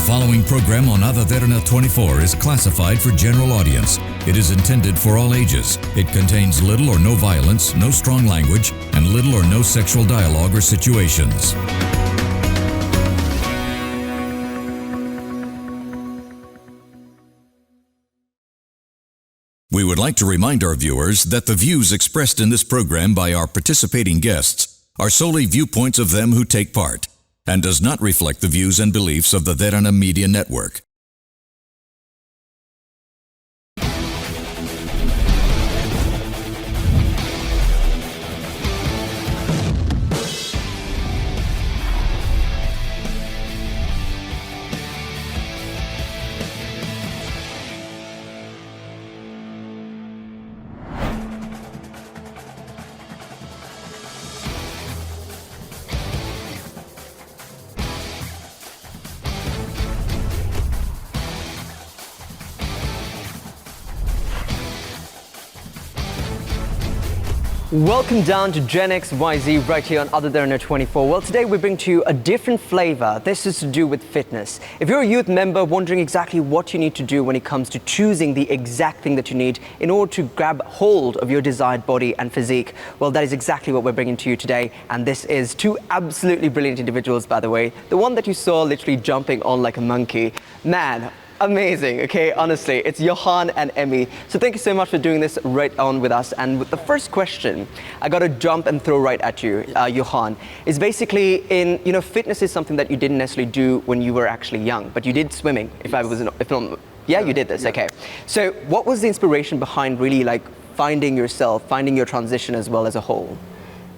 following program on Derana 24 is classified for general audience. It is intended for all ages. It contains little or no violence, no strong language, and little or no sexual dialogue or situations. We would like to remind our viewers that the views expressed in this program by our participating guests are solely viewpoints of them who take part, and does not reflect the views and beliefs of the Derana Media Network. Welcome down to Gen XYZ right here on Derana 24. Well, today we bring to you a different flavor. This is to do with fitness. If you're a youth member wondering exactly what you need to do when it comes to choosing the exact thing that you need in order to grab hold of your desired body and physique, well, that is exactly what we're bringing to you today. And this is two absolutely brilliant individuals, by the way. The one that you saw literally jumping on like a monkey. Man, amazing, okay, honestly, it's Yohan and Emmy. So thank you so much for doing this right on with us. And with the first question, I got to jump and throw right at you, Yohan, is basically fitness is something that you didn't necessarily do when you were actually young, but you did swimming, you did this, okay. So what was the inspiration behind really like finding yourself, finding your transition as well as a whole?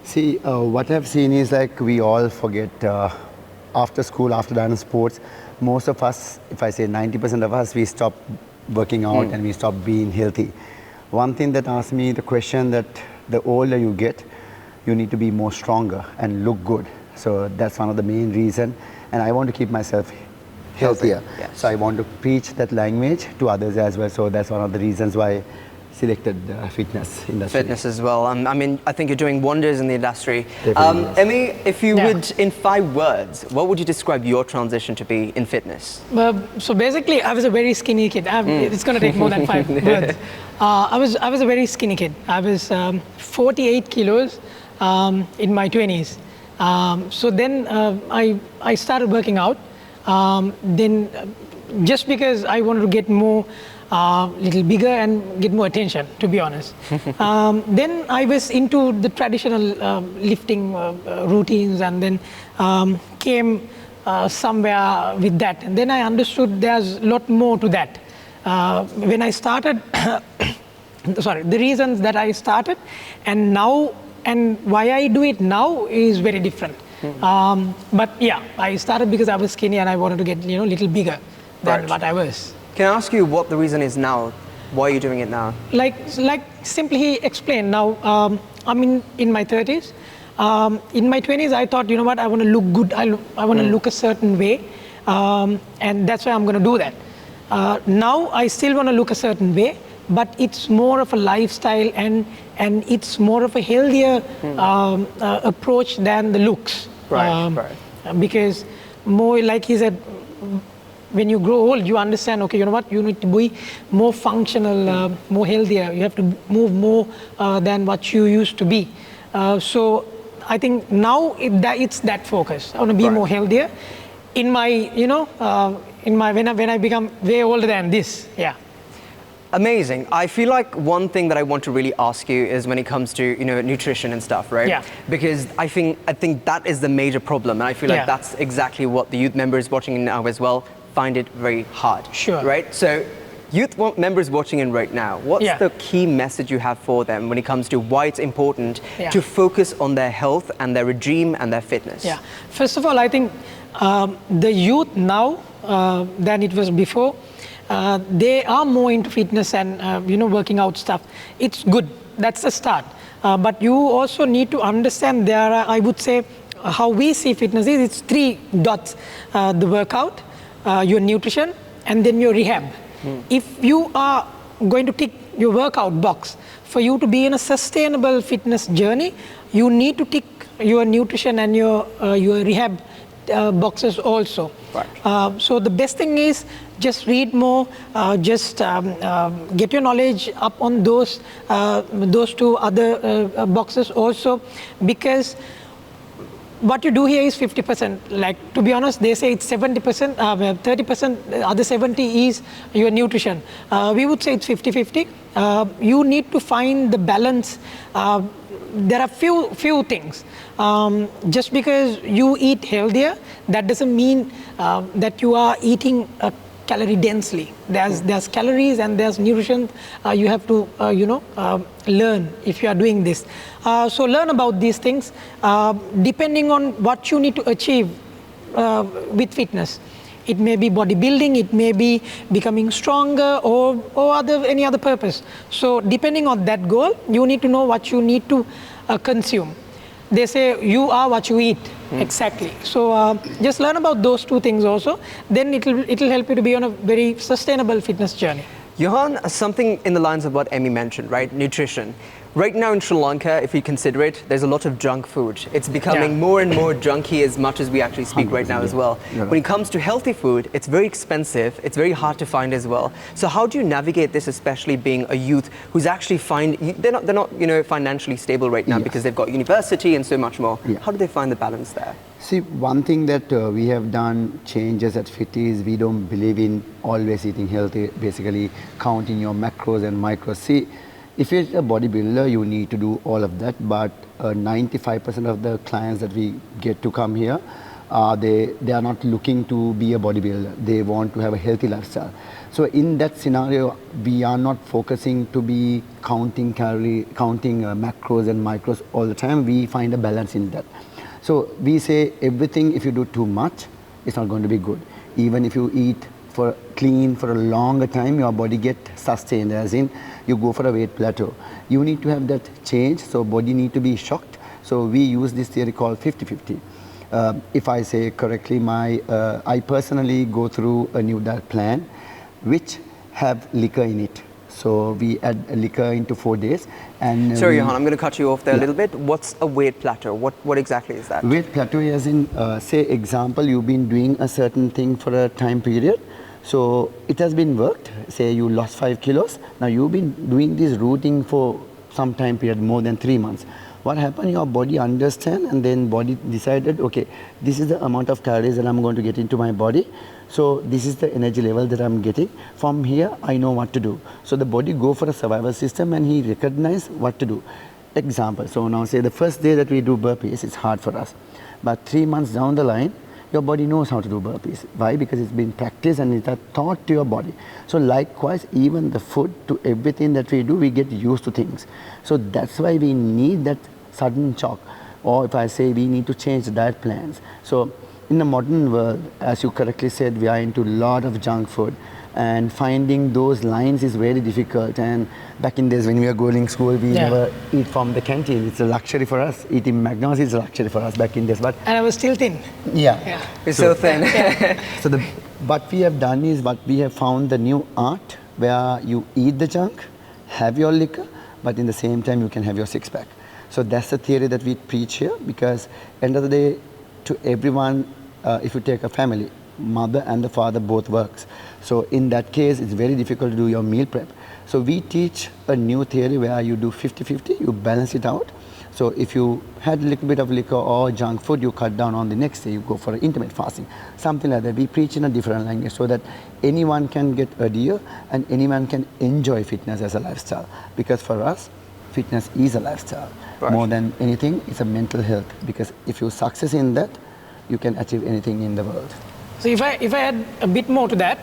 See, what I've seen is like we all forget after school, after done sports, most of us, if I say 90% of us, we stop working out and we stop being healthy. One thing that asked me the question that the older you get, you need to be more stronger and look good. So that's one of the main reasons. And I want to keep myself healthier. Yes. So I want to preach that language to others as well. So that's one of the reasons why I selected fitness industry. Fitness as well. I mean, I think you're doing wonders in the industry. Yes. Emmy, if you would, in 5 words, what would you describe your transition to be in fitness? So basically, I was a very skinny kid. It's going to take more than 5 words. I was a very skinny kid. I was 48 kilos in my 20s. So then I started working out. Then just because I wanted to get more little bigger and get more attention, to be honest. Then I was into the traditional lifting routines, and then came somewhere with that. And then I understood there's a lot more to that. When I started, the reasons that I started and now, and why I do it now is very different. But yeah, I started because I was skinny and I wanted to get little bigger than what I was. Can I ask you what the reason is now? Why are you doing it now? Like simply explain. Now, I'm in my 30s. In my 20s, I thought, I want to look good. I want to look a certain way. And that's why I'm going to do that. Now, I still want to look a certain way, but it's more of a lifestyle and it's more of a healthier approach than the looks. Right. Because more, like he said, when you grow old, you understand, okay, you need to be more functional, more healthier. You have to move more than what you used to be. So I think now it's that focus. I want to be more healthier. In my, when I become way older than this, yeah. Amazing. I feel like one thing that I want to really ask you is when it comes to nutrition and stuff, right? Yeah. Because I think that is the major problem, and I feel like that's exactly what the youth members watching now as well find it very hard. Sure. Right? So youth members watching in right now, what's the key message you have for them when it comes to why it's important to focus on their health and their regime and their fitness? Yeah. First of all, I think the youth now than it was before, they are more into fitness and working out stuff. It's good. That's the start. But you also need to understand there are, I would say, how we see fitness is it's 3 dots. The workout, your nutrition, and then your rehab. If you are going to tick your workout box, for you to be in a sustainable fitness journey, you need to tick your nutrition and your rehab boxes also. Right. So the best thing is just read more, just get your knowledge up on those two other boxes also, because what you do here is 50%. Like, to be honest, they say it's 70%, 30%, other 70 is your nutrition. We would say it's 50-50. You need to find the balance. There are few things. Just because you eat healthier, that doesn't mean that you are eating calorie densely. There's calories and there's nutrition you have to learn if you are doing this. So learn about these things depending on what you need to achieve with fitness. It may be bodybuilding, it may be becoming stronger, or any other purpose. So depending on that goal, you need to know what you need to consume. They say you are what you eat. Exactly. So just learn about those two things also. Then it'll help you to be on a very sustainable fitness journey. Yohan, something in the lines of what Emmy mentioned, right? Nutrition. Right now in Sri Lanka, if you consider it, there's a lot of junk food. It's becoming more and more junky as much as we actually speak right now as well. Yeah. When it comes to healthy food, it's very expensive. It's very hard to find as well. So how do you navigate this, especially being a youth who's actually they're not financially stable right now because they've got university and so much more. Yeah. How do they find the balance there? See, one thing that we have done changes at Fit is we don't believe in always eating healthy, basically counting your macros and micros. See, if you're a bodybuilder, you need to do all of that, but 95% of the clients that we get to come here, they are not looking to be a bodybuilder. They want to have a healthy lifestyle. So in that scenario, we are not focusing to be counting macros and micros all the time. We find a balance in that. So we say everything, if you do too much, it's not going to be good. Even if you eat clean for a longer time, your body get sustained, as in you go for a weight plateau. You need to have that change, so body need to be shocked. So we use this theory called 50-50. If I say correctly, I personally go through a new diet plan which have liquor in it. So we add liquor into 4 days. And Sorry, Yohan, I'm going to cut you off there a little bit. What's a weight plateau? What exactly is that? Weight plateau is in, say, example, you've been doing a certain thing for a time period. So it has been worked. Say you lost 5 kilos. Now you've been doing this routine for some time period, more than 3 months. What happened? Your body understand, and then body decided, okay, this is the amount of calories that I'm going to get into my body. So this is the energy level that I'm getting. From here, I know what to do. So the body go for a survival system, and he recognize what to do. Example, so now say the first day that we do burpees, it's hard for us. But 3 months down the line, your body knows how to do burpees. Why? Because it's been practiced and it's a thought to your body. So likewise, even the food, to everything that we do, we get used to things. So that's why we need that sudden shock. Or if I say we need to change the diet plans. So in the modern world, as you correctly said, we are into a lot of junk food, and finding those lines is very difficult. And back in days when we were going to school, we never eat from the canteen. It's a luxury for us. Eating McDonald's is a luxury for us back in days. But And I was still thin. yeah. You're so thin. So what we have done is, what we have found the new art where you eat the junk, have your liquor, but in the same time you can have your six pack. So that's the theory that we preach here, because end of the day, to everyone, if you take a family, mother and the father both works. So in that case, it's very difficult to do your meal prep. So we teach a new theory where you do 50-50, you balance it out. So if you had a little bit of liquor or junk food, you cut down on the next day, you go for intermittent fasting, something like that. We preach in a different language so that anyone can get adhere and anyone can enjoy fitness as a lifestyle. Because for us, fitness is a lifestyle. Right. More than anything, it's a mental health. Because if you success in that, you can achieve anything in the world. So if I add a bit more to that,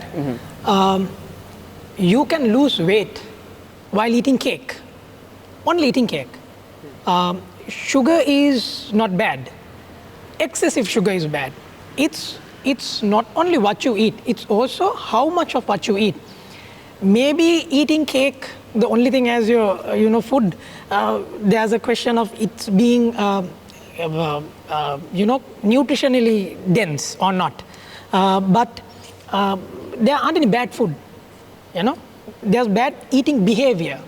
you can lose weight while eating cake, only eating cake. Sugar is not bad. Excessive sugar is bad. It's not only what you eat, it's also how much of what you eat. Maybe eating cake, the only thing as your food, there's a question of it's being nutritionally dense or not. But there aren't any bad food, There's bad eating behavior.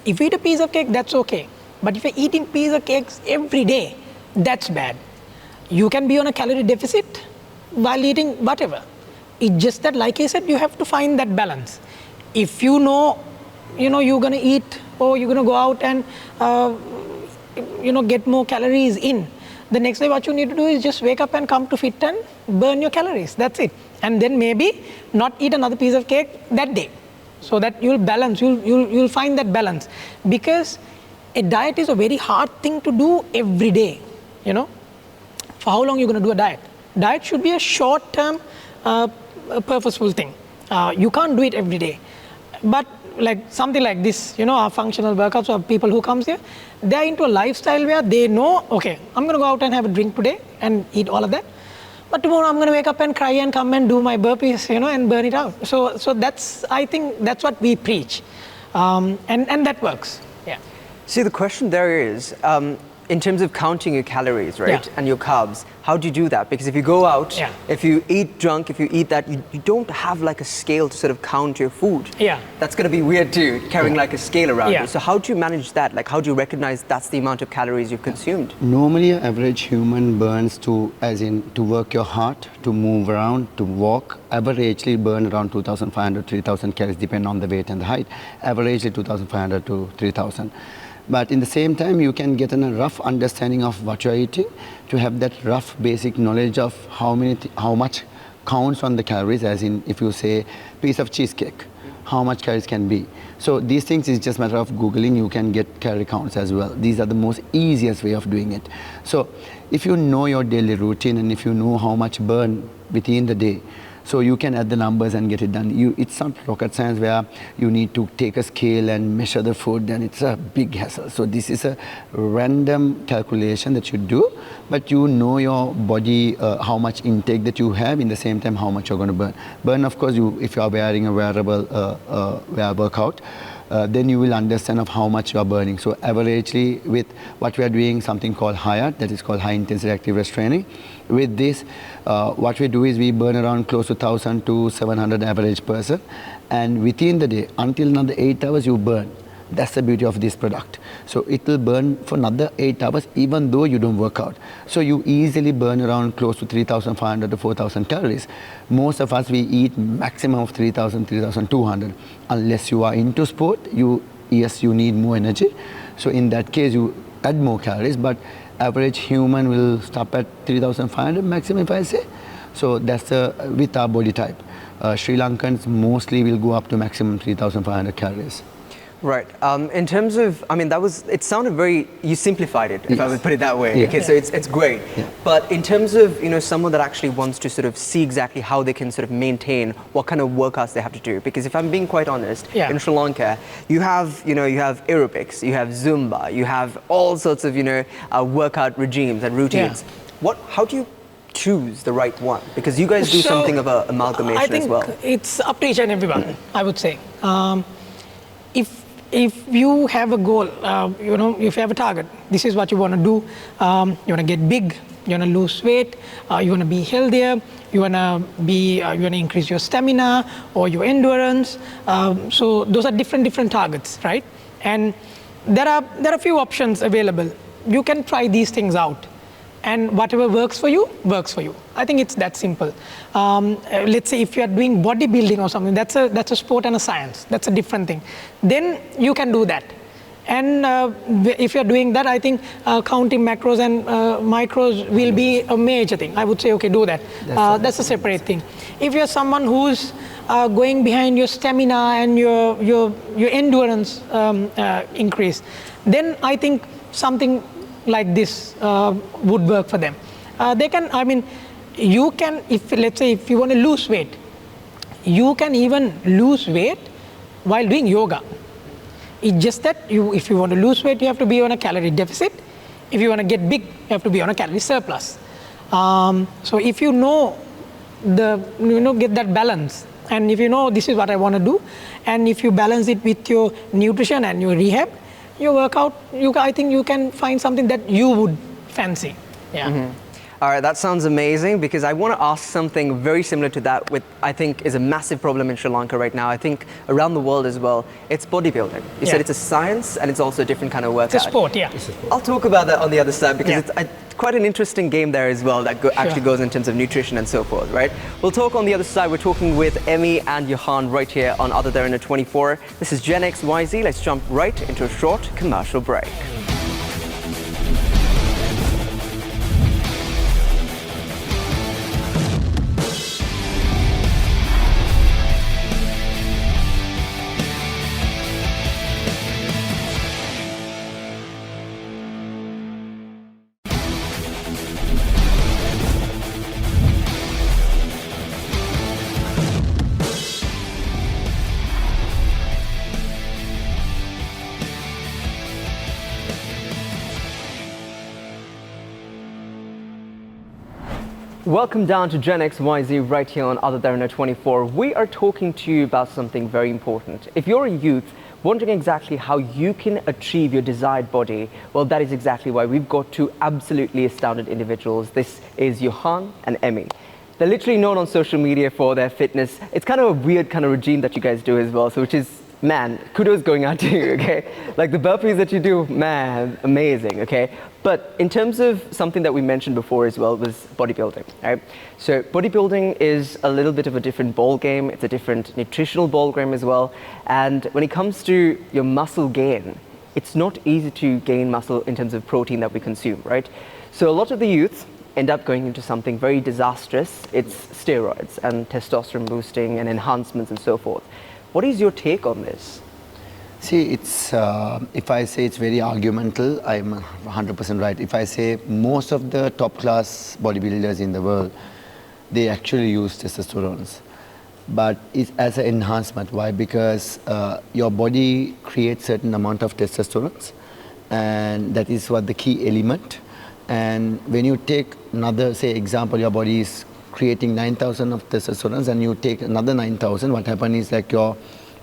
If you eat a piece of cake, that's okay. But if you're eating piece of cakes every day, that's bad. You can be on a calorie deficit while eating whatever. It's just that, like I said, you have to find that balance. If you know you're going to eat, or you're going to go out and get more calories in, the next day what you need to do is just wake up and come to fit and burn your calories. That's it. And then maybe not eat another piece of cake that day, so that you'll balance. You'll find that balance, because a diet is a very hard thing to do every day. For how long you're going to do a diet? Diet should be a short-term, purposeful thing. You can't do it every day. But like something like this, our functional workouts, or people who comes here, they're into a lifestyle where they know, okay, I'm going to go out and have a drink today and eat all of that. But tomorrow I'm going to wake up and cry and come and do my burpees, and burn it out. So I think that's what we preach. And that works. Yeah. See, the question there is, in terms of counting your calories, right, Yeah. and your carbs, how do you do that? Because if you go out, Yeah. if you eat junk, if you eat that, you don't have like a scale to sort of count your food. Yeah. That's going to be weird too, carrying like a scale around Yeah. you. So how do you manage that? Like, how do you recognize that's the amount of calories you've consumed? Normally, an average human burns to work your heart, to move around, to walk. Averagely burn around 2,500, 3,000 calories, depending on the weight and the height. Averagely 2,500 to 3,000. But in the same time, you can get a rough understanding of what you're eating, to have that rough basic knowledge of how much counts on the calories, as in if you say piece of cheesecake, how much calories can be. So these things is just a matter of Googling, you can get calorie counts as well. These are the most easiest way of doing it. So if you know your daily routine, and if you know how much burn within the day, so you can add the numbers and get it done. It's not rocket science where you need to take a scale and measure the food, and it's a big hassle. So this is a random calculation that you do, but you know your body, how much intake that you have, in the same time how much you're going to burn. Burn, of course, if you are wearing a wearable workout, then you will understand of how much you are burning. So averagely, with what we are doing, something called HIAT, that is called high intensity active rest training. With this, what we do is we burn around close to 1,000 to 700 average person, and within the day, until another 8 hours you burn. That's the beauty of this product. So it will burn for another 8 hours even though you don't work out. So you easily burn around close to 3,500 to 4,000 calories. Most of us, we eat maximum of 3,000, 3,200. Unless you are into sport, you need more energy. So in that case, you add more calories, but average human will stop at 3,500 maximum, if I say. So that's with our body type. Sri Lankans mostly will go up to maximum 3,500 calories. Right. In terms of, it sounded very, you simplified it, if I would put it that way. Yeah. Okay, so it's great. Yeah. But in terms of, someone that actually wants to sort of see exactly how they can sort of maintain what kind of workouts they have to do. Because if I'm being quite honest, in Sri Lanka, you have aerobics, you have Zumba, you have all sorts of, workout regimes and routines. Yeah. How do you choose the right one? Because you guys do something of an amalgamation as well. I think it's up to each and everyone, I would say. If you have a goal, if you have a target, this is what you want to do. You want to get big, you want to lose weight, you want to be healthier, you want to increase your stamina or your endurance. So those are different targets, right? And there are a few options available. You can try these things out, and whatever works for you, works for you. I think it's that simple. Let's say if you are doing bodybuilding or something, that's a sport and a science. That's a different thing. Then you can do that. And if you're doing that, I think counting macros and micros will be a major thing. I would say, okay, do that. That's a separate thing. If you're someone who's going behind your stamina and your endurance increase, then I think something like this would work for them. You can, let's say if you want to lose weight, you can even lose weight while doing yoga. It's just that if you want to lose weight, you have to be on a calorie deficit. If you want to get big, you have to be on a calorie surplus. So if you know get that balance, and if you know this is what I want to do, and if you balance it with your nutrition and your rehab, your workout, I think you can find something that you would fancy. Yeah. Mm-hmm. All right, that sounds amazing because I want to ask something very similar to that, which I think is a massive problem in Sri Lanka right now. I think around the world as well. It's bodybuilding. You said it's a science and it's also a different kind of workout. It's a sport, yeah. I'll talk about that on the other side because it's quite an interesting game there as well that actually goes in terms of nutrition and so forth, right? We'll talk on the other side. We're talking with Emmy and Yohan right here on Other Derana 24. This is Gen XYZ. Let's jump right into a short commercial break. Welcome down to Gen XYZ right here on Other Derana 24. We are talking to you about something very important. If you're a youth wondering exactly how you can achieve your desired body, well, that is exactly why we've got two absolutely astounded individuals. This is Yohan and Emmy. They're literally known on social media for their fitness. It's kind of a weird kind of regime that you guys do as well, so which is, man, kudos going out to you, okay? Like the burpees that you do, man, amazing, okay? But in terms of something that we mentioned before as well was bodybuilding, right? So bodybuilding is a little bit of a different ball game. It's a different nutritional ball game as well. And when it comes to your muscle gain, it's not easy to gain muscle in terms of protein that we consume, right? So a lot of the youth end up going into something very disastrous. It's steroids and testosterone boosting and enhancements and so forth. What is your take on this? See, it's if I say it's very argumental, I'm 100% right. If I say most of the top class bodybuilders in the world, they actually use testosterone. But it's as an enhancement. Why? Because your body creates certain amount of testosterone, and that is what the key element. And when you take another, say example, your body is creating 9,000 of testosterone and you take another 9,000, what happens is like your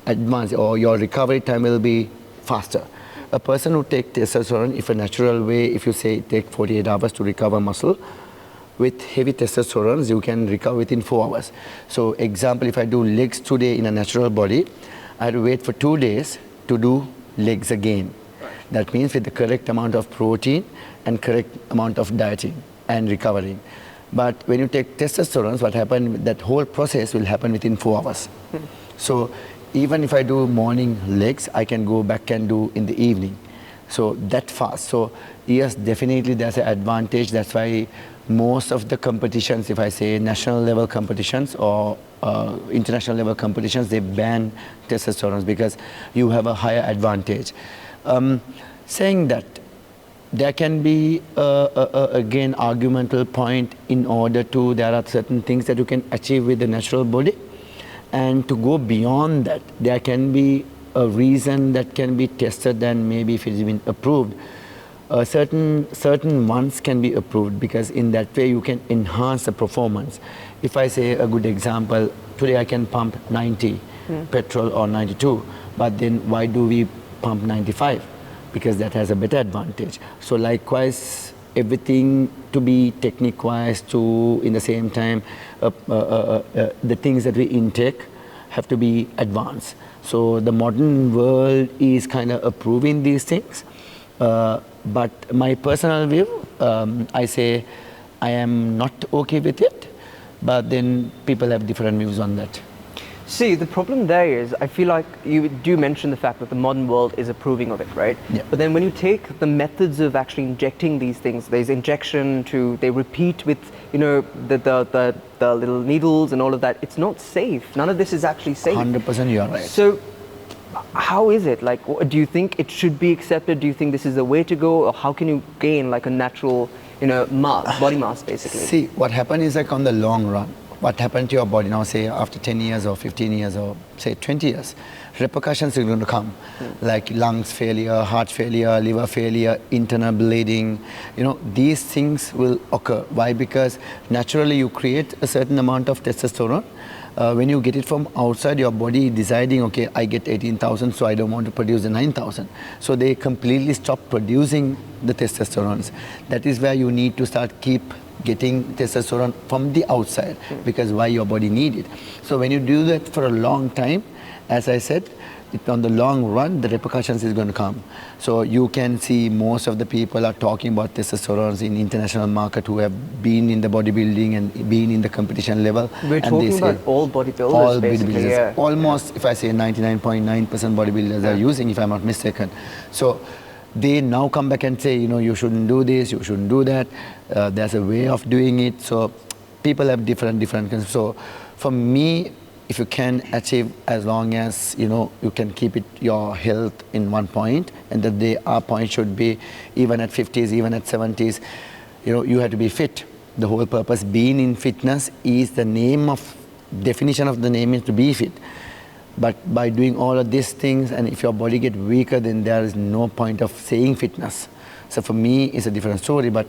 advance or your recovery time will be faster. A person who takes testosterone, if a natural way, if you say take 48 hours to recover muscle, with heavy testosterone, you can recover within 4 hours. So example, if I do legs today in a natural body, I have to wait for 2 days to do legs again. That means with the correct amount of protein and correct amount of dieting and recovering. But when you take testosterone, what happens, that whole process will happen within 4 hours. So even if I do morning legs, I can go back and do in the evening. So that fast. So yes, definitely there's an advantage. That's why most of the competitions, if I say national level competitions or international level competitions, they ban testosterone because you have a higher advantage. Saying that, there can be again argumental point in order to, there are certain things that you can achieve with the natural body. And to go beyond that, there can be a reason that can be tested and maybe if it's been approved, certain ones can be approved because in that way you can enhance the performance. If I say a good example, today I can pump 90 petrol or 92, but then why do we pump 95? Because that has a better advantage. So likewise, everything to be technique-wise to, in the same time, the things that we intake have to be advanced. So the modern world is kind of approving these things. But my personal view, I say I am not okay with it, but then people have different views on that. See, the problem there is, I feel like you do mention the fact that the modern world is approving of it, right? Yeah. But then when you take the methods of actually injecting these things, there's injection to, they repeat with, you know, the little needles and all of that, it's not safe. None of this is actually safe. 100% you're right. So, how is it? Like, do you think it should be accepted? Do you think this is the way to go? Or how can you gain like a natural, you know, mass, body mass basically? See, what happens is like on the long run, what happened to your body now, say after 10 years or 15 years or say 20 years, repercussions are going to come, like lungs failure, heart failure, liver failure, internal bleeding. You know, these things will occur. Why? Because naturally you create a certain amount of testosterone. When you get it from outside, your body deciding, okay, I get 18,000, so I don't want to produce the 9,000. So they completely stop producing the testosterone. That is where you need to start keep getting testosterone from the outside, because why your body need it. So when you do that for a long time, as I said, on the long run, the repercussions is going to come. So you can see most of the people are talking about testosterone in international market who have been in the bodybuilding and been in the competition level. We're and talking they about say, all bodybuilders, all basically. bodybuilders. Yeah. Almost, if I say 99.9% bodybuilders are using, if I'm not mistaken. So they now come back and say, you shouldn't do this, you shouldn't do that. There's a way of doing it. So people have different. So for me, if you can achieve, as long as you can keep it your health in one point, and that our point should be even at 50s, even at 70s, you have to be fit. The whole purpose being in fitness is definition of the name is to be fit. But by doing all of these things, and if your body get weaker, then there is no point of saying fitness. So for me, it's a different story. But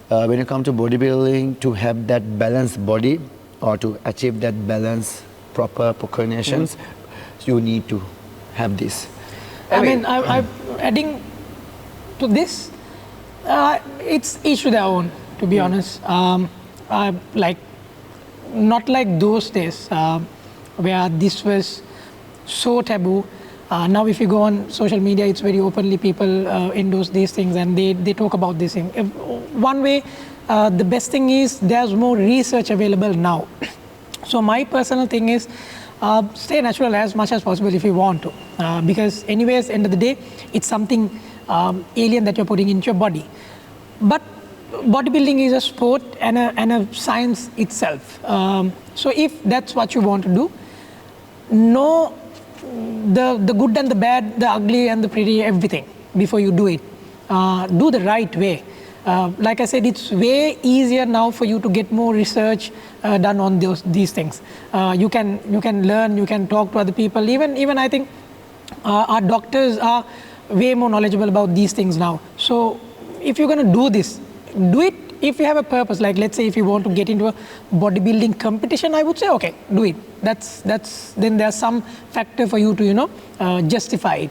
when you come to bodybuilding, to have that balanced body or to achieve that balance, proper coordinations, you need to have this. I'm adding to this, it's each to their own, to be honest. Not like those days where this was so taboo. Now if you go on social media, it's very openly people endorse these things and they talk about this thing. One way, the best thing is there's more research available now. So my personal thing is stay natural as much as possible if you want to, because anyways, end of the day, it's something alien that you're putting into your body. But bodybuilding is a sport and a science itself. So if that's what you want to do, know the good and the bad, the ugly and the pretty, everything before you do it. Do the right way. Like I said, it's way easier now for you to get more research done on these things. You can learn, you can talk to other people. Even I think our doctors are way more knowledgeable about these things now. So if you're going to do this, do it if you have a purpose. Like let's say if you want to get into a bodybuilding competition, I would say okay, do it. Then there's some factor for you to justify it.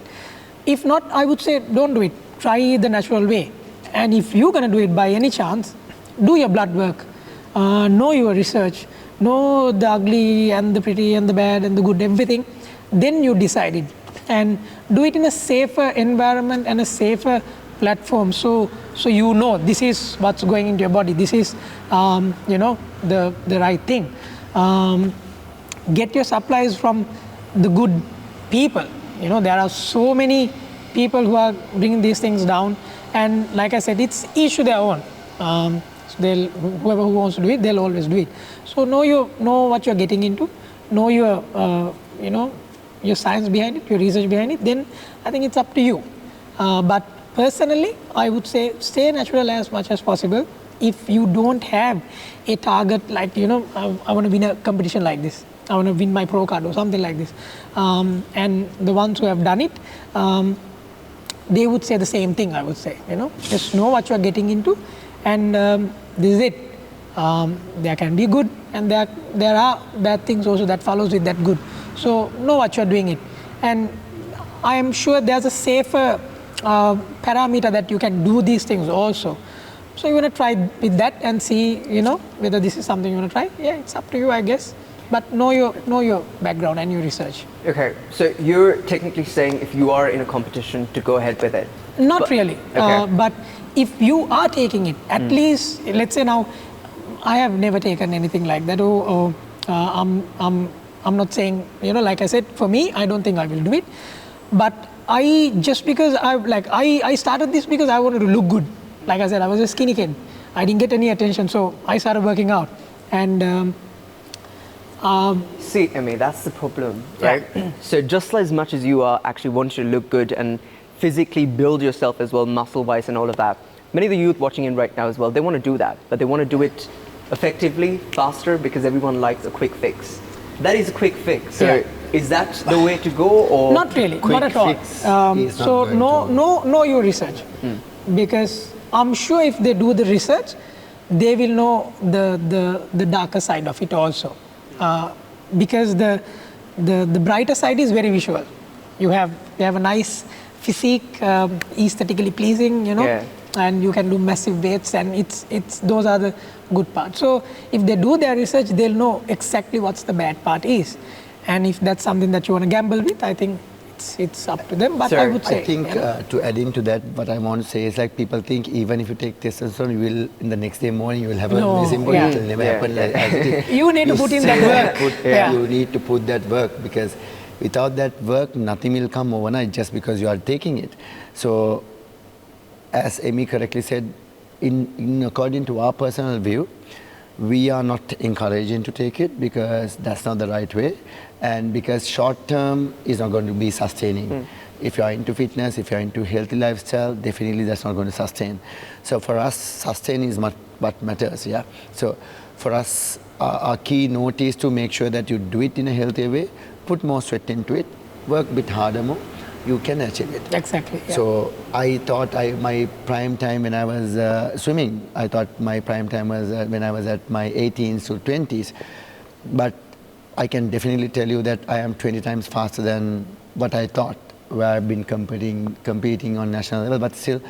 If not, I would say don't do it. Try the natural way. And if you're going to do it by any chance, do your blood work, know your research, know the ugly and the pretty and the bad and the good, everything. Then you decide it. And do it in a safer environment and a safer platform. So you know this is what's going into your body. This is, the right thing. Get your supplies from the good people. There are so many people who are bringing these things down. And like I said, it's each to their own. Whoever who wants to do it, they'll always do it. So know what you're getting into, know your science behind it, your research behind it. Then I think it's up to you. But personally, I would say stay natural as much as possible. If you don't have a target like I want to win a competition like this, I want to win my pro card or something like this, and the ones who have done it. They would say the same thing, I would say, just know what you're getting into, and this is it. There can be good, and there are bad things also that follows with that good. So know what you're doing it. And I am sure there's a safer parameter that you can do these things also. So you want to try with that and see, whether this is something you want to try. Yeah, it's up to you, I guess. But know your background and your research. Okay, so you're technically saying if you are in a competition to go ahead with it? Not really. Okay. But if you are taking it, at least, let's say now, I have never taken anything like that. I'm not saying, like I said, for me, I don't think I will do it. But I started this because I wanted to look good. Like I said, I was a skinny kid. I didn't get any attention, so I started working out. And see, Emmy, that's the problem, right? Yeah. So just as much as you are actually wanting to look good and physically build yourself as well, muscle-wise and all of that, many of the youth watching in right now as well, they want to do that, but they want to do it effectively, faster, because everyone likes a quick fix. That is a quick fix. So is that the way to go, or not really, not at all? So know your research, because I'm sure if they do the research, they will know the darker side of it also. Because the brighter side is very visual. They have a nice physique, aesthetically pleasing, and you can do massive weights, and it's those are the good parts. So if they do their research, they'll know exactly what's the bad part is. And if that's something that you want to gamble with, I think it's up to them. But I would say, I think to add into that, what I want to say is like people think even if you take testosterone, you will in the next day morning you will have a amazing body. It will never happen as it is. You need to put in that work. You need to put that work, because without that work, nothing will come overnight just because you are taking it. So, as Amy correctly said, in according to our personal view, we are not encouraging to take it because that's not the right way, and because short term is not going to be sustaining. If you are into fitness, if you are into healthy lifestyle, definitely that's not going to sustain. So for us, sustain is what matters, yeah. So for us, our key note is to make sure that you do it in a healthy way, put more sweat into it, work a bit harder more, you can achieve it. Exactly. Yeah. So I thought my prime time when I was swimming, I thought my prime time was when I was at my 18s to 20s. But I can definitely tell you that I am 20 times faster than what I thought, where I've been competing on national level. But still,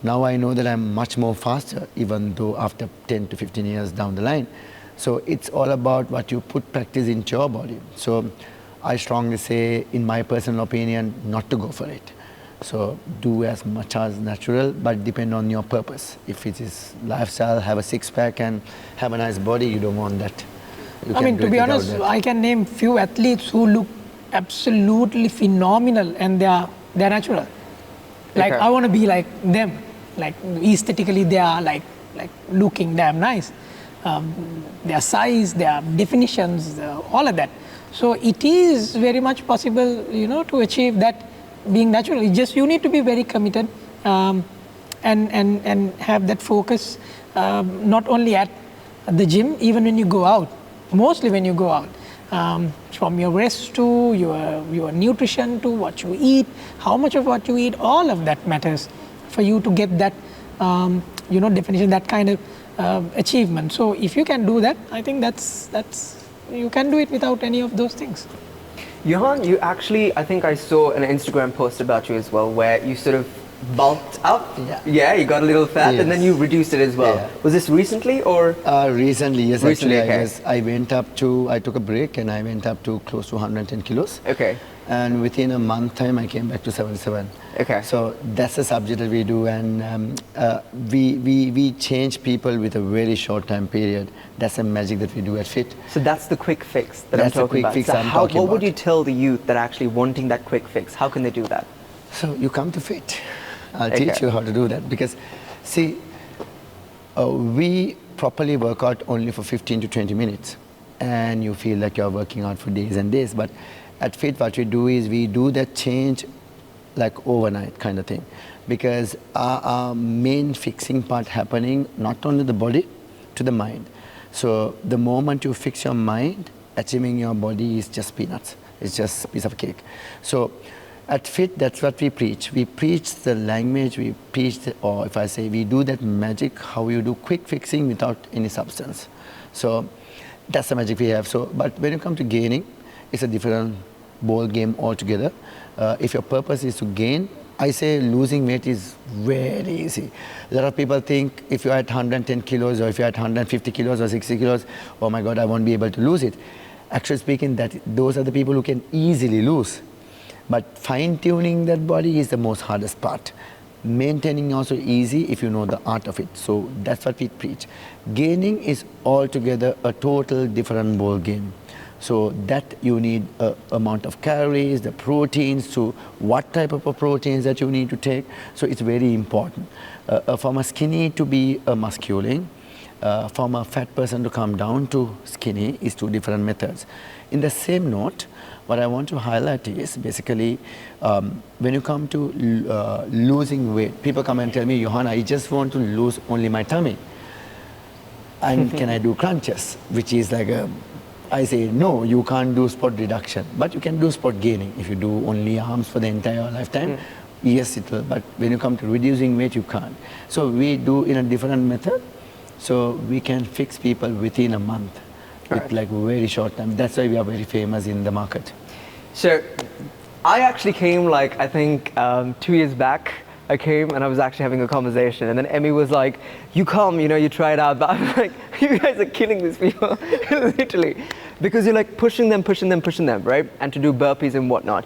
now I know that I'm much more faster, even though after 10 to 15 years down the line. So it's all about what you put practice into your body. So I strongly say, in my personal opinion, not to go for it. So do as much as natural, but depend on your purpose. If it is lifestyle, have a six-pack and have a nice body, you don't want that. I mean, to be honest, I can name few athletes who look absolutely phenomenal and they're natural. Like, I want to be like them. Like, aesthetically, they are like looking damn nice. Their size, their definitions, all of that. So it is very much possible, to achieve that being natural. It's just you need to be very committed and have that focus, not only at the gym, even when you go out. Mostly when you go out, from your rest to your nutrition to what you eat, how much of what you eat, all of that matters for you to get that, definition, that kind of achievement. So if you can do that, I think that's you can do it without any of those things. Yohan, you actually, I think I saw an Instagram post about you as well, where you sort of bulked up. Yeah, you got a little fat, and then you reduced it as well. Yeah. Was this recently or? Recently, yes. Recently, actually, I took a break and I went up to close to 110 kilos. Okay. And within a month time, I came back to 77. Okay. So that's a subject that we do, and we change people with a very short time period. That's a magic that we do at FIT. So that's the quick fix that I'm talking about. So what would you tell the youth that are actually wanting that quick fix? How can they do that? So you come to FIT. I'll teach you how to do that, because see, we properly work out only for 15 to 20 minutes, and you feel like you're working out for days and days. But at FIT, what we do is we do that change like overnight kind of thing, because our main fixing part happening not only the body, to the mind. So the moment you fix your mind, achieving your body is just peanuts. It's just a piece of cake. So at FIT, that's what we preach. We preach the language, we preach, or if I say, we do that magic, how you do quick fixing without any substance. So that's the magic we have. So, but when you come to gaining, it's a different ball game altogether. If your purpose is to gain, I say losing weight is very easy. A lot of people think if you're at 110 kilos or if you're at 150 kilos or 60 kilos, oh my God, I won't be able to lose it. Actually speaking, those are the people who can easily lose. But fine-tuning that body is the most hardest part. Maintaining also easy if you know the art of it. So that's what we preach. Gaining is altogether a total different ball game. So that you need a amount of calories, the proteins, to what type of proteins that you need to take. So it's very important. From a skinny to be a masculine, from a fat person to come down to skinny is two different methods. In the same note, what I want to highlight is basically when you come to losing weight, people come and tell me, Yohan, I just want to lose only my tummy. And can I do crunches? Which is like I say, no, you can't do spot reduction, but you can do spot gaining. If you do only arms for the entire lifetime, yes, it will. But when you come to reducing weight, you can't. So we do in a different method. So we can fix people within a month. With like very short time. That's why we are very famous in the market. So I actually came I think 2 years back I came and I was actually having a conversation, and then Emmy was like, you come, you try it out. But I'm like, you guys are killing these people, literally. Because you're like pushing them, right? And to do burpees and whatnot.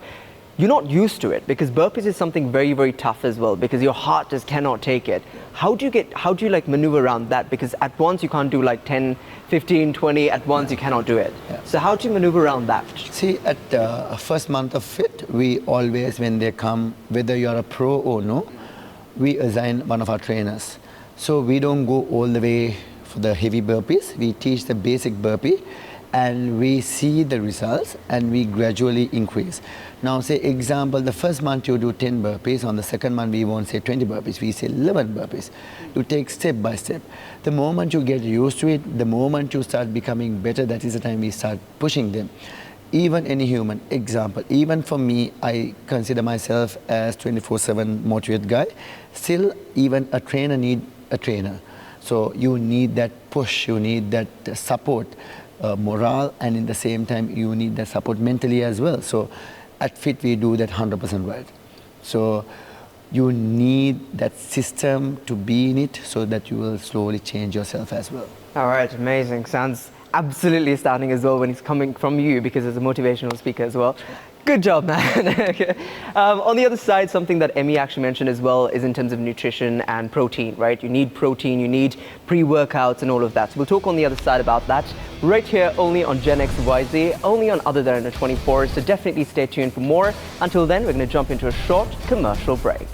You're not used to it, because burpees is something very, very tough as well, because your heart just cannot take it. How do you like maneuver around that? Because at once you can't do like 10, 15, 20, at once you cannot do it. Yeah. So how do you maneuver around that? See, at the first month of fit, we always, when they come, whether you're a pro or no, we assign one of our trainers. So we don't go all the way for the heavy burpees. We teach the basic burpee, and we see the results, and we gradually increase. Now, say example, the first month you do 10 burpees, on the second month we won't say 20 burpees, we say 11 burpees. You take step by step. The moment you get used to it, the moment you start becoming better, that is the time we start pushing them. Even any human, example, even for me, I consider myself as 24/7 motivated guy. Still, even a trainer need a trainer. So you need that push, you need that support, morale, and in the same time you need that support mentally as well. So at FIT we do that 100% right. So you need that system to be in it, so that you will slowly change yourself as well. All right, amazing. Sounds absolutely astounding as well when it's coming from you, because as a motivational speaker as well. Good job, man. On the other side, something that Emmy actually mentioned as well is in terms of nutrition and protein, right? You need protein, you need pre-workouts and all of that. So we'll talk on the other side about that right here only on Gen XYZ, only on Other Than 24. So definitely stay tuned for more. Until then, we're going to jump into a short commercial break.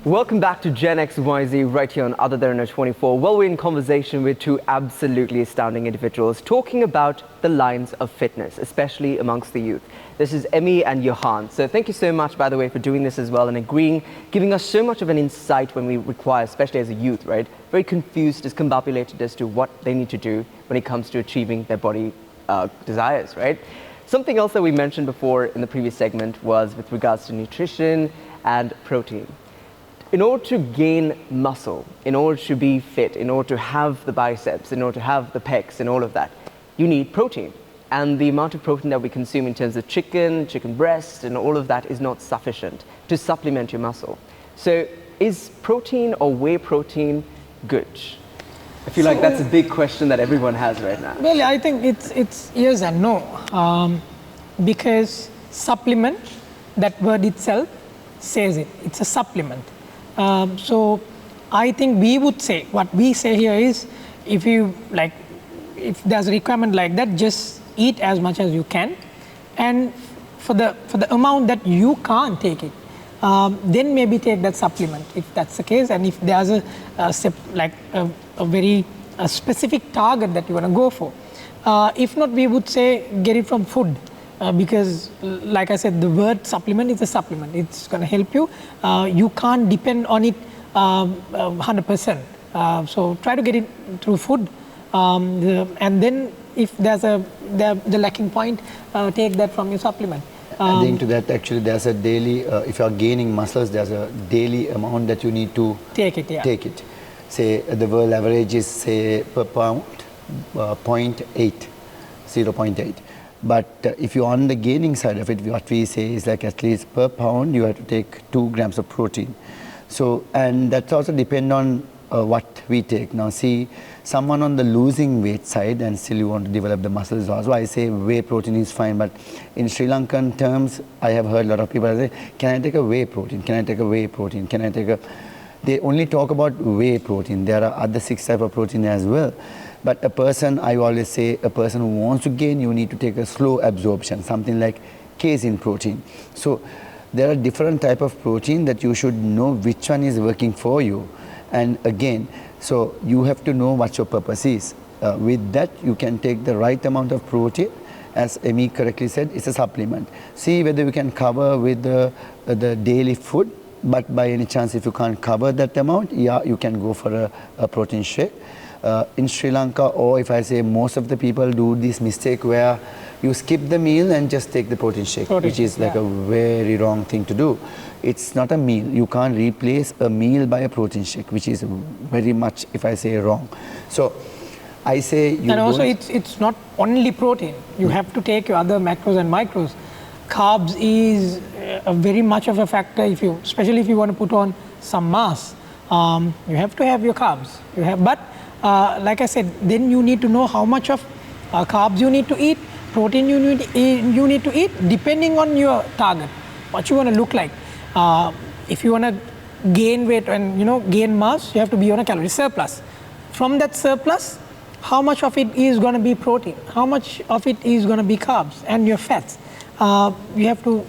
Welcome back to Gen XYZ right here on Other Than 24. Well, we're in conversation with two absolutely astounding individuals talking about the lines of fitness, especially amongst the youth. This is Emmy and Yohan. So thank you so much, by the way, for doing this as well and agreeing, giving us so much of an insight when we require, especially as a youth, right? Very confused, discombobulated as to what they need to do when it comes to achieving their body desires, right? Something else that we mentioned before in the previous segment was with regards to nutrition and protein. In order to gain muscle, in order to be fit, in order to have the biceps, in order to have the pecs and all of that, you need protein. And the amount of protein that we consume in terms of chicken breast and all of that is not sufficient to supplement your muscle. So is protein or whey protein good? I feel like that's a big question that everyone has right now. Well, I think it's yes and no. Because supplement, that word itself says it. It's a supplement. So I think we would say, what we say here is, if there's a requirement like that, just eat as much as you can, and for the amount that you can't take it, then maybe take that supplement if that's the case, and if there's a very specific target that you want to go for. If not, we would say get it from food. Because like I said, the word supplement is a supplement. It's going to help you. You can't depend on it 100%. So try to get it through food. And then if there's the lacking point, take that from your supplement. Adding to that, actually, there's a daily, if you're gaining muscles, there's a daily amount that you need to take it. Yeah. Take it. Say the world average is, say, per pound, 0.8. But if you're on the gaining side of it, what we say is like at least per pound, you have to take 2 grams of protein. So, and that also depends on what we take. Now see, someone on the losing weight side and still you want to develop the muscles also, I say whey protein is fine. But in Sri Lankan terms, I have heard a lot of people say, can I take a whey protein? Can I take a whey protein? Can I take a... They only talk about whey protein. There are other 6 types of protein as well. But a person, I always say, a person who wants to gain, you need to take a slow absorption, something like casein protein. So there are different types of protein that you should know which one is working for you. And again, so you have to know what your purpose is. With that, you can take the right amount of protein as Amy correctly said, it's a supplement. See whether you can cover with the daily food, but by any chance if you can't cover that amount, yeah, you can go for a protein shake. In Sri Lanka, or if I say most of the people do this mistake where you skip the meal and just take the protein shake, which is like a very wrong thing to do. It's not a meal. You can't replace a meal by a protein shake, which is very much, if I say, wrong. So I say you and also it's not only protein. You have to take your other macros and micros. Carbs is a very much of a factor, especially if you want to put on some mass. You have to have your carbs. But like I said, then you need to know how much of carbs you need to eat, protein you need to eat, depending on your target, what you want to look like. If you want to gain weight and gain mass, you have to be on a calorie surplus. From that surplus, how much of it is going to be protein? How much of it is going to be carbs and your fats? You have to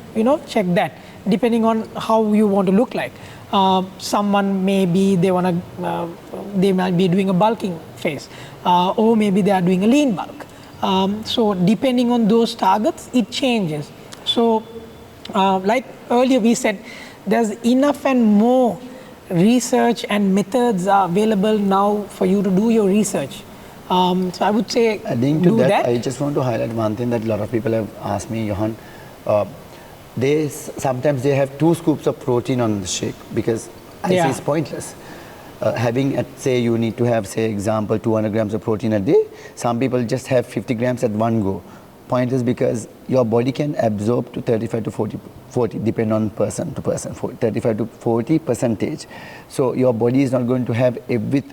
check that depending on how you want to look like. Someone maybe they might be doing a bulking phase, or maybe they are doing a lean bulk. So depending on those targets, it changes. So like earlier we said, there's enough and more research and methods are available now for you to do your research. So I would say adding to that, I just want to highlight one thing that a lot of people have asked me, Yohan. Sometimes they have 2 scoops of protein on the shake because I say it's pointless. Having, say, you need to have, say, example, 200 grams of protein a day. Some people just have 50 grams at one go. Pointless because your body can absorb to 35 to 40, depend on person to person, 35 to 40 percentage. So your body is not going to have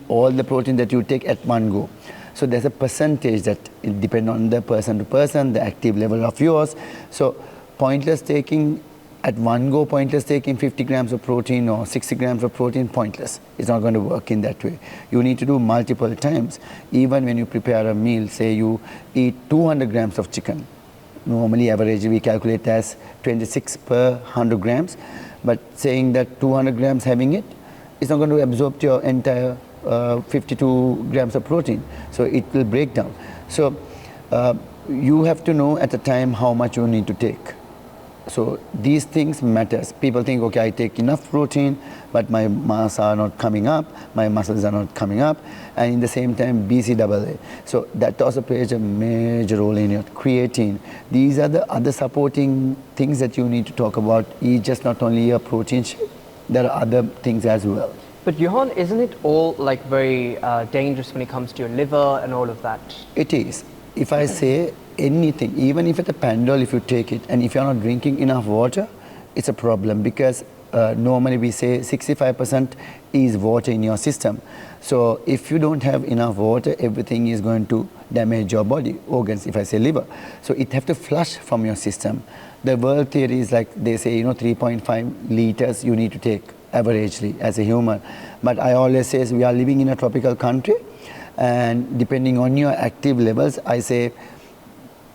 all the protein that you take at one go. So there's a percentage that it depends on the person to person, the active level of yours. So pointless taking at one go, pointless taking 50 grams of protein or 60 grams of protein, pointless. It's not going to work in that way. You need to do multiple times. Even when you prepare a meal, say you eat 200 grams of chicken. Normally, average we calculate as 26 per 100 grams. But saying that 200 grams having it, it's not going to absorb your entire 52 grams of protein. So it will break down. So you have to know at the time how much you need to take. So these things matters. People think, okay, I take enough protein, but my mass are not coming up, my muscles are not coming up, and in the same time BCAA. So that also plays a major role in your creatine. These are the other supporting things that you need to talk about. It's just not only a protein shake, there are other things as well. But Yohan, isn't it all like very dangerous when it comes to your liver and all of that? It is. If I say anything, even if it's a Panadol, if you take it, and if you're not drinking enough water, it's a problem because normally we say 65% is water in your system. So if you don't have enough water, everything is going to damage your body, organs, if I say liver. So it have to flush from your system. The world theory is like they say, 3.5 liters you need to take averagely as a human. But I always say we are living in a tropical country, and depending on your active levels, I say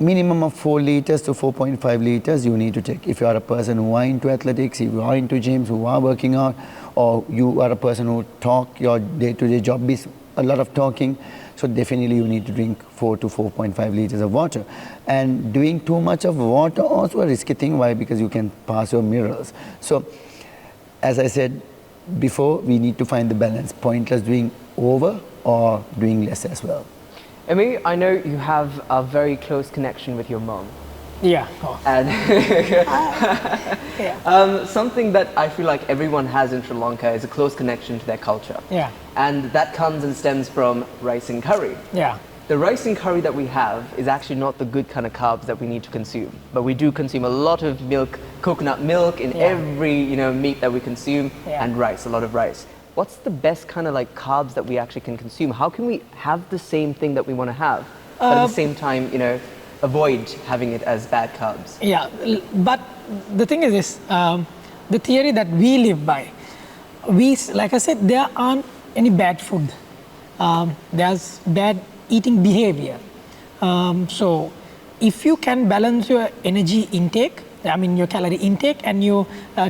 minimum of 4 liters to 4.5 liters you need to take. If you are a person who are into athletics, if you are into gyms, who are working out, or you are a person who talk, your day-to-day job is a lot of talking, so definitely you need to drink 4 to 4.5 liters of water. And doing too much of water also a risky thing. Why? Because you can pass your minerals. So as I said before, we need to find the balance. Pointless doing over or doing less as well. Amy, I know you have a very close connection with your mom. Yeah. And something that I feel like everyone has in Sri Lanka is a close connection to their culture. Yeah. And that comes and stems from rice and curry. Yeah. The rice and curry that we have is actually not the good kind of carbs that we need to consume. But we do consume a lot of milk, coconut milk in every meat that we consume, and rice, a lot of rice. What's the best kind of like carbs that we actually can consume? How can we have the same thing that we want to have, but at the same time, avoid having it as bad carbs? Yeah, but the thing is this, the theory that we live by, like I said, there aren't any bad food. There's bad eating behavior. So if you can balance your energy intake, your calorie intake and your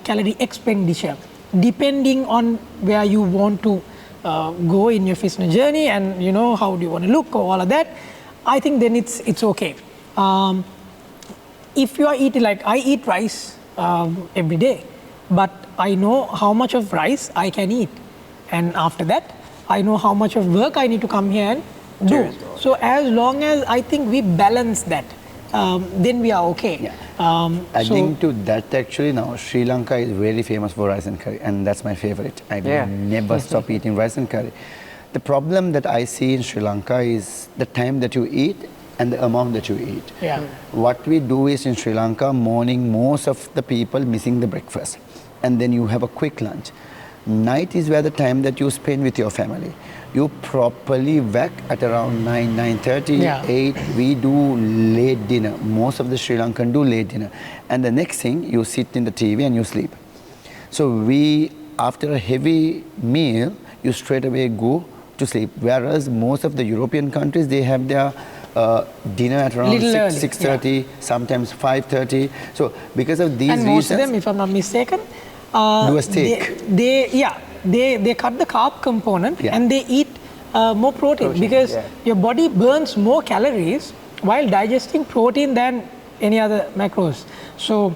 calorie expenditure, depending on where you want to go in your fitness journey and how do you want to look or all of that, I think then it's okay. if you are eating, like I eat rice every day, but I know how much of rice I can eat. And after that, I know how much of work I need to come here and do. So as long as I think we balance that, then we are okay. Yeah. Adding to that, actually now Sri Lanka is very famous for rice and curry, and that's my favorite. I will never stop eating rice and curry. The problem that I see in Sri Lanka is the time that you eat and the amount that you eat. Yeah. What we do is in Sri Lanka, morning, most of the people missing the breakfast, and then you have a quick lunch. Night is where the time that you spend with your family. You properly whack at around 9, 9:30, 8. We do late dinner. Most of the Sri Lankan do late dinner. And the next thing, you sit in the TV and you sleep. So we, after a heavy meal, you straight away go to sleep. Whereas most of the European countries, they have their dinner at around 6:30, sometimes 5:30. So because of these reasons... And most of them, if I'm not mistaken, do a steak. They cut the carb component and they eat more protein because your body burns more calories while digesting protein than any other macros. So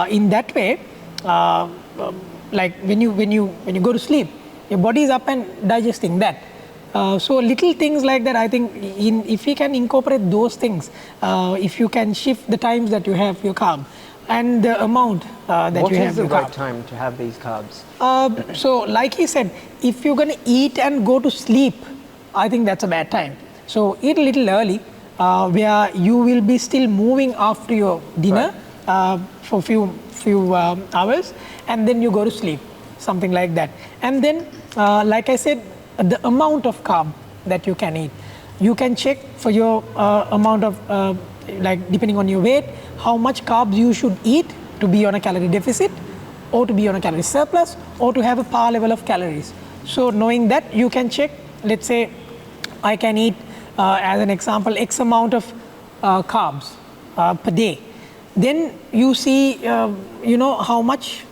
in that way, like when you go to sleep, your body is up and digesting that. So little things like that, I think if you can incorporate those things, if you can shift the times that you have your carb and the amount that you have. What is the right time to have these carbs? So like he said, if you're going to eat and go to sleep, I think that's a bad time. So eat a little early, where you will be still moving after your dinner for few hours, and then you go to sleep, something like that. And then, like I said, the amount of carb that you can eat. You can check for your amount of, like depending on your weight, how much carbs you should eat to be on a calorie deficit, or to be on a calorie surplus, or to have a par level of calories. So knowing that, you can check, let's say, I can eat, as an example, X amount of carbs per day. Then you see, you know, how much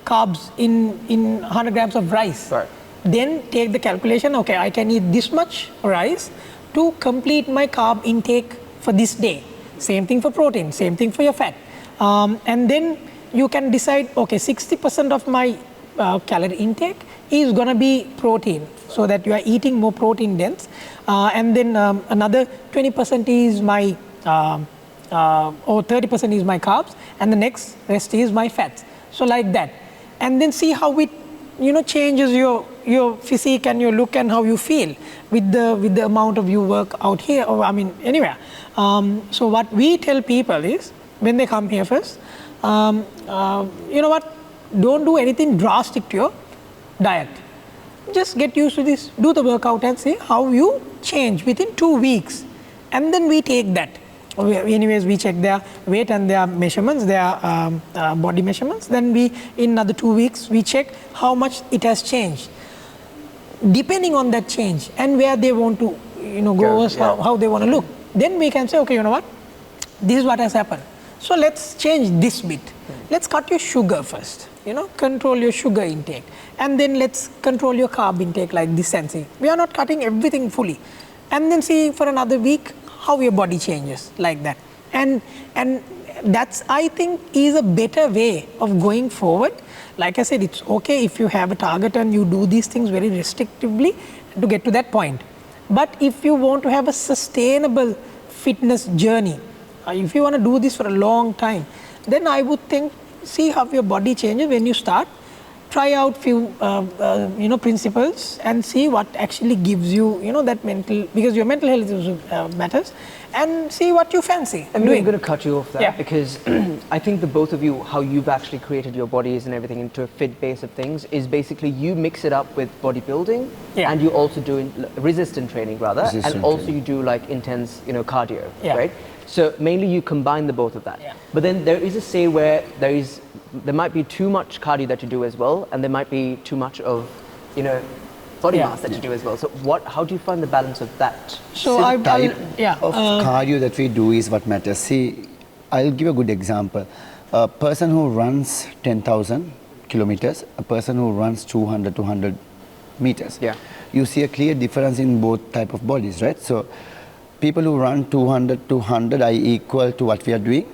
carbs in 100 grams of rice. Right. Then take the calculation, okay, I can eat this much rice to complete my carb intake for this day. Same thing for protein, same thing for your fat. And then you can decide, okay, 60% of my calorie intake is going to be protein, so that you are eating more protein dense. And then another 20% is my, or 30% is my carbs, and the next rest is my fats. So like that. And then see how it, you know, changes your physique and your look and how you feel with the amount of you work out here, or I mean anywhere. So what we tell people is, when they come here first, you know what, don't do anything drastic to your diet. Just get used to this, do the workout and see how you change within 2 weeks. And then we take that. Anyways, we check their weight and their measurements, their body measurements. Then we, in another 2 weeks, we check how much it has changed. Depending on that change and where they want to, you know, go, how they want to look. Then we can say, okay, you know what, this is what has happened. So let's change this bit. Let's cut your sugar first, you know, control your sugar intake. And then let's control your carb intake like this and see. We are not cutting everything fully. And then see for another week how your body changes like that. And that's, I think, is a better way of going forward. Like I said, it's okay if you have a target and you do these things very restrictively to get to that point. But if you want to have a sustainable fitness journey, if you want to do this for a long time, then I would think, see how your body changes when you start. Try out few, you know, principles and see what actually gives you, you know, that mental, because your mental health also matters, and see what you fancy. I'm going to cut you off there because I think the both of you, how you've actually created your bodies and everything into a fit base of things is basically you mix it up with bodybuilding and you also do resistant training rather, and also you do like intense, you know, cardio, right? So mainly you combine the both of that. But then there is a say where there might be too much cardio that you do as well, and there might be too much of, you know, body mass that you do as well. So how do you find the balance of that? So the type of cardio that we do is what matters. See, I'll give a good example. A person who runs 10,000 kilometers, a person who runs 200 meters. You see a clear difference in both type of bodies, right? So people who run 200 to 100 are equal to what we are doing,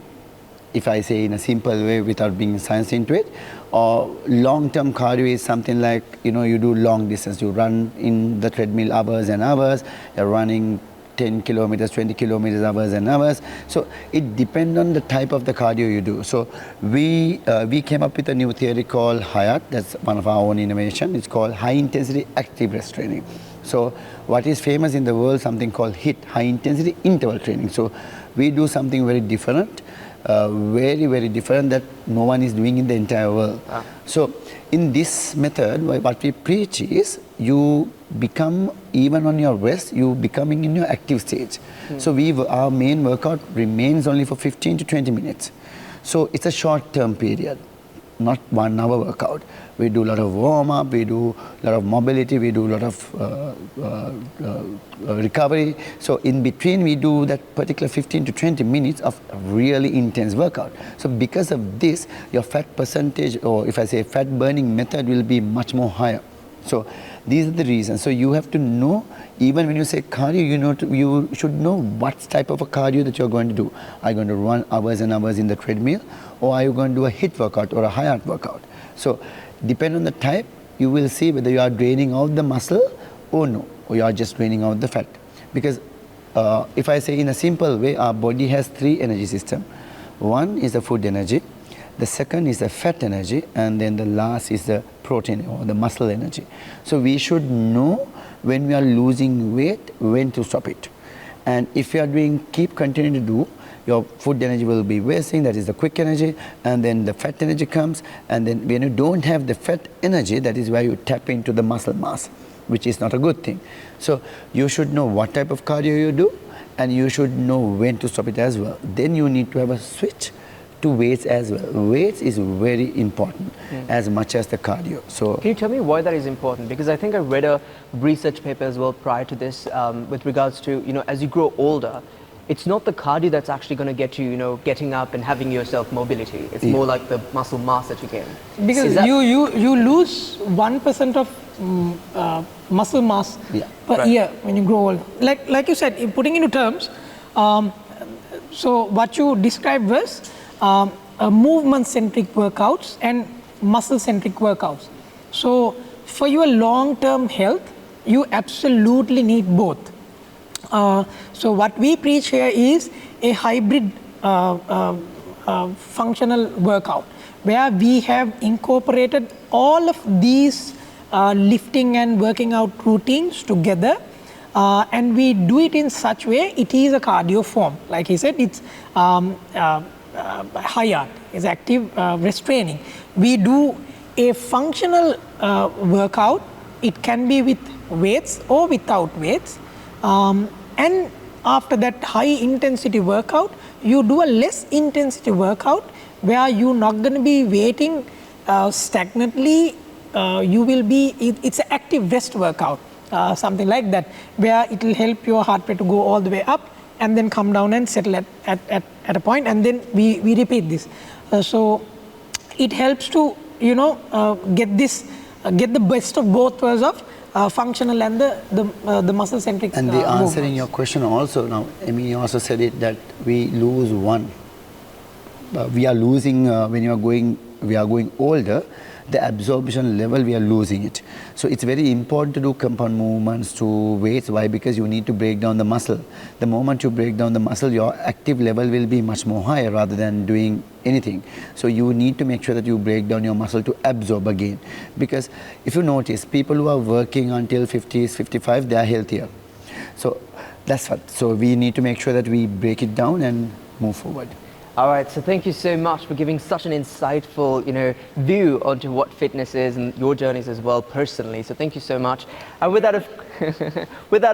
if I say in a simple way without being science into it. Or long-term cardio is something like, you do long distance, you run in the treadmill hours and hours, you're running 10 kilometers, 20 kilometers, hours and hours. So it depends on the type of the cardio you do. So we came up with a new theory called HIAT. That's one of our own innovation. It's called high intensity active rest training. So what is famous in the world, something called HIIT, high intensity interval training. So we do something very different, very different that no one is doing in the entire world. So in this method, what we preach is you become, even on your rest, you becoming in your active stage. So our main workout remains only for 15 to 20 minutes. So it's a short-term period, not 1 hour workout. We do a lot of warm-up, we do a lot of mobility, we do a lot of recovery. So in between we do that particular 15 to 20 minutes of really intense workout. So because of this, your fat percentage, or if I say fat burning method, will be much more higher. So these are the reasons. So you have to know, even when you say cardio, you should know what type of a cardio that you're going to do. Are you going to run hours and hours in the treadmill, or are you going to do a HIIT workout or a HIAT workout? So depending on the type, you will see whether you are draining out the muscle or no, or you are just draining out the fat. Because if I say in a simple way, our body has 3 energy systems. One is the food energy, the second is the fat energy, and then the last is the protein or the muscle energy. So we should know when we are losing weight, when to stop it. And if you are keep continuing to do, your food energy will be wasting, that is the quick energy, and then the fat energy comes, and then when you don't have the fat energy, that is where you tap into the muscle mass, which is not a good thing. So you should know what type of cardio you do, and you should know when to stop it as well. Then you need to have a switch to weights as well. Weights is very important as much as the cardio. So can you tell me why that is important? Because I think I read a research paper as well prior to this with regards to, as you grow older, it's not the cardio that's actually going to get you, getting up and having yourself mobility. It's more like the muscle mass that you gain. Because you lose 1% of muscle mass per year when you grow old. Like you said, in putting into terms, so what you described was movement-centric workouts and muscle-centric workouts. So for your long-term health, you absolutely need both. So what we preach here is a hybrid functional workout, where we have incorporated all of these lifting and working out routines together, and we do it in such way it is a cardio form. Like he said, it's HIAT, is active rest training. We do a functional workout. It can be with weights or without weights. And after that high intensity workout, you do a less intensity workout where you're not going to be waiting stagnantly. You will be, it's an active rest workout, something like that, where it will help your heart rate to go all the way up and then come down and settle at a point, and then we repeat this. So it helps to, get the best of both worlds of functional and the muscle centric. And the answering movements. your question also, now Amy also said it, that we lose one. We are losing when we are going older, the absorption level, we are losing it. So it's very important to do compound movements to weights. Why? Because you need to break down the muscle. The moment you break down the muscle, your active level will be much more higher rather than doing anything. So you need to make sure that you break down your muscle to absorb again. Because if you notice, people who are working until 50s, 55, they are healthier. So that's what. So we need to make sure that we break it down and move forward. All right, so thank you so much for giving such an insightful, view onto what fitness is and your journeys as well personally. So thank you so much. And with that,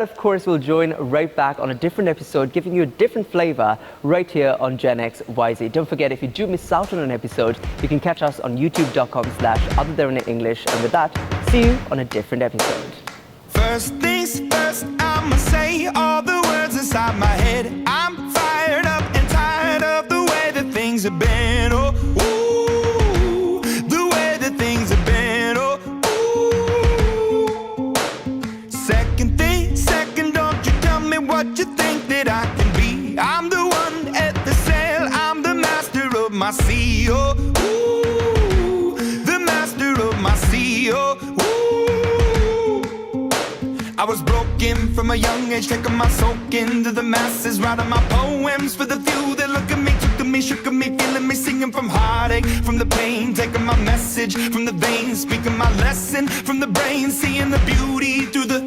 of course, we'll join right back on a different episode, giving you a different flavor right here on Gen XYZ. Don't forget, if you do miss out on an episode, you can catch us on youtube.com/Other English. And with that, see you on a different episode. First things first, I'ma say all the words inside my head. I'm fired up and tired of the way that things have been. Oh, ooh, the way that things have been. Oh, ooh. Second thing, second, don't you tell me what you think that a young age, taking my soak into the masses, writing my poems for the few that look at me, took to me, shook at me, feeling me, singing from heartache, from the pain, taking my message from the veins, speaking my lesson from the brain, seeing the beauty through the